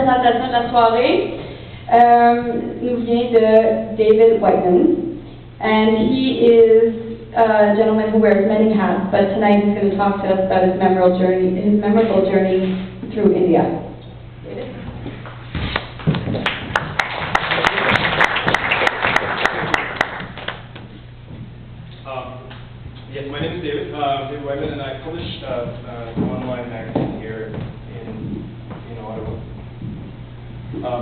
présentation de la soirée nous vient de David Whiteman, and he is a gentleman who wears many hats, but tonight he's going to talk to us about his memorable journey through India. David? Yes, my name is David Whiteman, and I publish an online magazine here in Ottawa.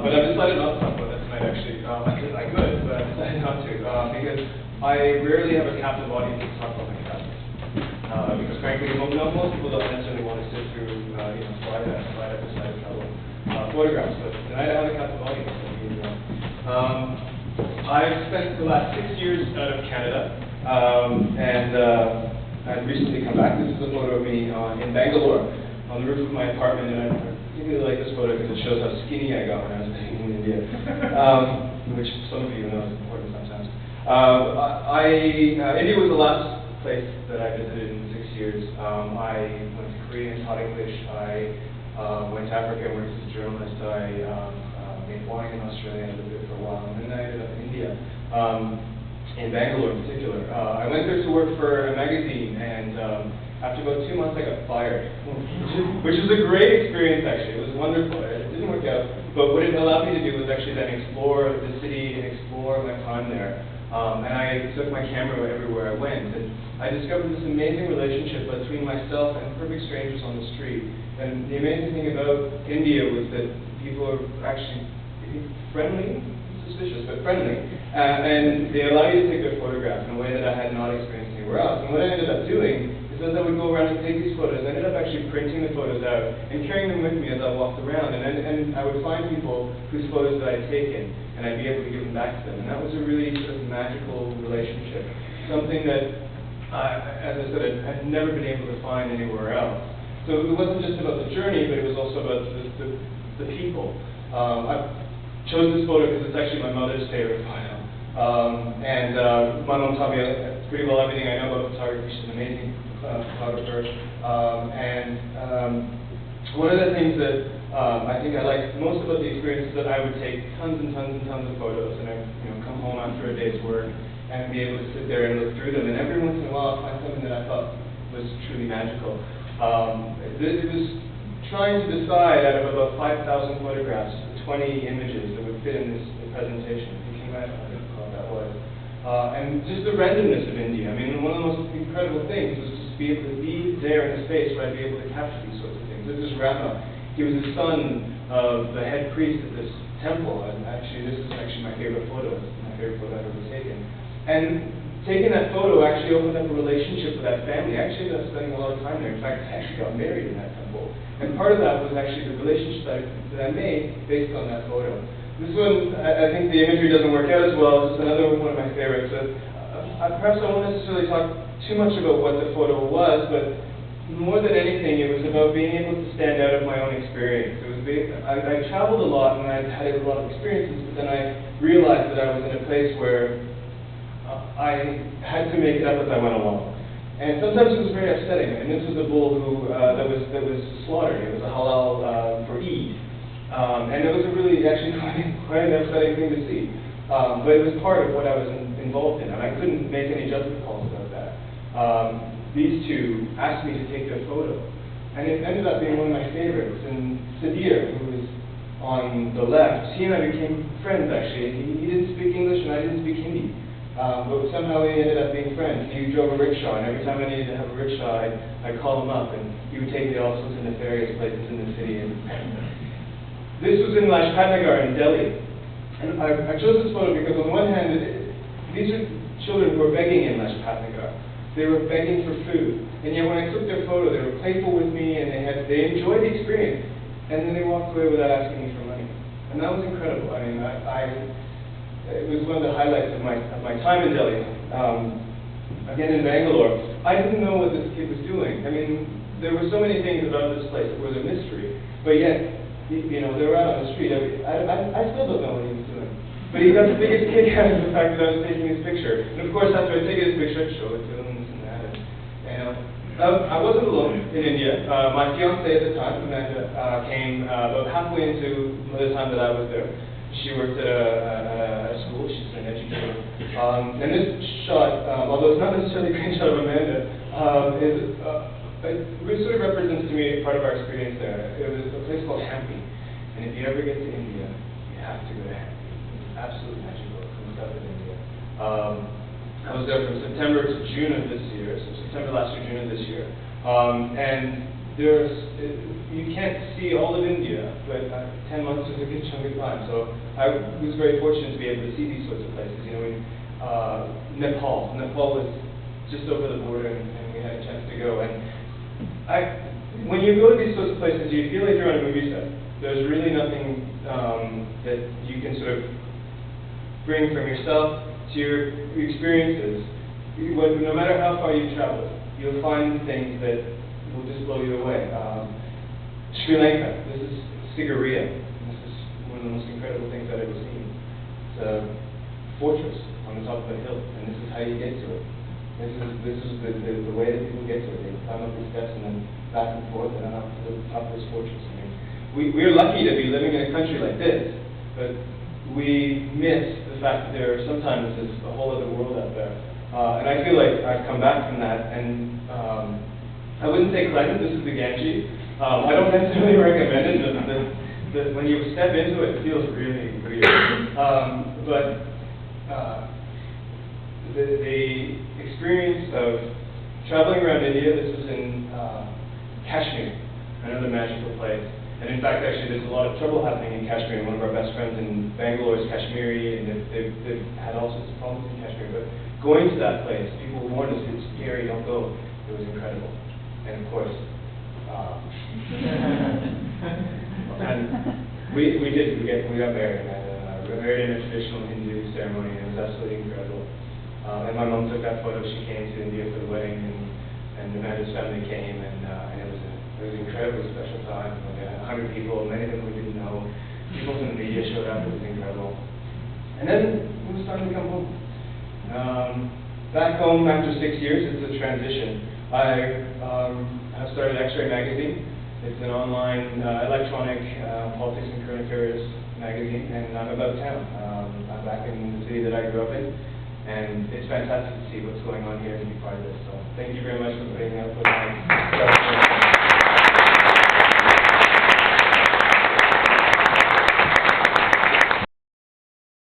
But I've decided not to talk about that tonight, actually. I could, but I've decided not to, because I rarely have a captive audience to talk about my cats. Because frankly, most people don't necessarily want to sit through, slide after slide of photographs. But tonight I have a captive audience. I've spent the last 6 years out of Canada, and I've recently come back. This is a photo of me in Bangalore on the roof of my apartment, and I particularly like this photo because it shows how skinny I got when I was living in India, which some of you know is important sometimes. India was the last place that I visited in 6 years. I went to Korea and taught English. I went to Africa and worked as a journalist. I made wine in Australia and lived there for a while, and then I ended up in India. In Bangalore in particular. I went there to work for a magazine, and after about 2 months I got fired, which was a great experience actually. It was wonderful. It didn't work out, but what it allowed me to do was actually then explore the city and explore my time there. And I took my camera everywhere I went, and I discovered this amazing relationship between myself and perfect strangers on the street. And the amazing thing about India was that people are actually friendly, suspicious, but friendly, and they allow you to take their photographs in a way that I had not experienced anywhere else. And what I ended up doing is, as I would go around and take these photos, I ended up actually printing the photos out and carrying them with me as I walked around, and I would find people whose photos that I'd taken, and I'd be able to give them back to them. And that was a really sort of magical relationship, something that, as I said, I'd never been able to find anywhere else. So it wasn't just about the journey, but it was also about the people. I chose this photo because it's actually my mother's favorite photo. My mom taught me pretty well everything I know about photography. She's an amazing photographer. One of the things that I think I liked most about the experience is that I would take tons and tons and tons of photos, and I'd come home after a day's work and be able to sit there and look through them. And every once in a while, I'd find something that I thought was truly magical. It was trying to decide out of about 5,000 photographs, 20 images that would fit in this presentation. It came out, how difficult that was. And just the randomness of India. I mean, one of the most incredible things was just to be able to be there in a space where I'd be able to capture these sorts of things. This is Rama. He was the son of the head priest at this temple, and actually this is actually my favorite photo. It's my favorite photo I've ever taken. And taking that photo actually opened up a relationship with that family. I actually ended up spending a lot of time there. In fact, I actually got married in that temple. And part of that was actually the relationship that I made based on that photo. This one, I think the imagery doesn't work out as well. It's another one of my favorites. Perhaps I won't necessarily talk too much about what the photo was, but more than anything, it was about being able to stand out of my own experience. I traveled a lot and I had a lot of experiences, but then I realized that I was in a place where I had to make it up as I went along. And sometimes it was very upsetting. And this was a bull that was slaughtered. It was a halal for Eid. And it was a really, actually, quite an upsetting thing to see. But it was part of what I was involved in, and I couldn't make any judgment calls about that. These two asked me to take their photo, and it ended up being one of my favorites. And Sadir, who was on the left, he and I became friends, actually. He didn't speak English, and I didn't speak Hindi. But somehow we ended up being friends. He drove a rickshaw, and every time I needed to have a rickshaw, I'd call him up, and he would take me to all sorts of nefarious places in the city. This was in Lajpat Nagar in Delhi. And I chose this photo because on one hand, these are children who were begging in Lajpat Nagar. They were begging for food. And yet when I took their photo, they were playful with me and they enjoyed the experience. And then they walked away without asking me for money. And that was incredible. I mean, it was one of the highlights of my time in Delhi. Again in Bangalore, I didn't know what this kid was doing. I mean, there were so many things about this place that was a mystery. But yet, they were out on the street. I still don't know what he was doing. But he got the biggest kick out of the fact that I was taking his picture. And of course, after I take his picture, I'd show it to him and this and that. And I wasn't alone in India. My fiancée at the time, Amanda, came about halfway into the time that I was there. She worked at a school. She's an educator. And this shot, although it's not necessarily a great shot of Amanda, it sort of represents to me part of our experience there. It was a place called Hampi. And if you ever get to India, you have to go to Hampi. It's absolutely magical from the south of India. I was there from September to June of this year, so September last year, June of this year. And you can't see all of India, but 10 months is a good chunk of time. So I was very fortunate to be able to see these sorts of places. You know, in Nepal was just over the border, and we had a chance to go. And when you go to these sorts of places, you feel like you're on a movie set. There's really nothing that you can sort of bring from yourself to your experiences. No matter how far you've traveled, you'll find things that will just blow you away. Sri Lanka, this is Sigiriya. This is one of the most incredible things I've ever seen. It's a fortress on the top of a hill, and this is how you get to it. This is the way that people get to it. They climb up the steps and then back and forth and then up to the top of this fortress. I mean, we're lucky to be living in a country like this, but we miss the fact that there are sometimes there's a whole other world out there. And I feel like I've come back from that, and I wouldn't say cleanse. This is the Ganges. I don't necessarily recommend it. But when you step into it, it feels really weird. But the experience of traveling around India, this was in Kashmir, another magical place. And in fact, actually, there's a lot of trouble happening in Kashmir. One of our best friends in Bangalore is Kashmiri, and they've had all sorts of problems in Kashmir. But going to that place, people warned us, it's scary, don't go. It was incredible. And of course, and we got married. And we got married in a traditional Hindu ceremony, and it was absolutely incredible. And my mom took that photo. She came to India for the wedding, and Amanda's family came, and it was an incredibly special time. We had 100 people, many of them we didn't know. People from the media showed up. It was incredible. And then it was time to come home. Back home after 6 years, it's a transition. I have started X-Ray Magazine. It's an online electronic politics and current affairs magazine, and I'm about town. I'm back in the city that I grew up in, and it's fantastic to see what's going on here and be part of this. So thank you very much for putting up with me.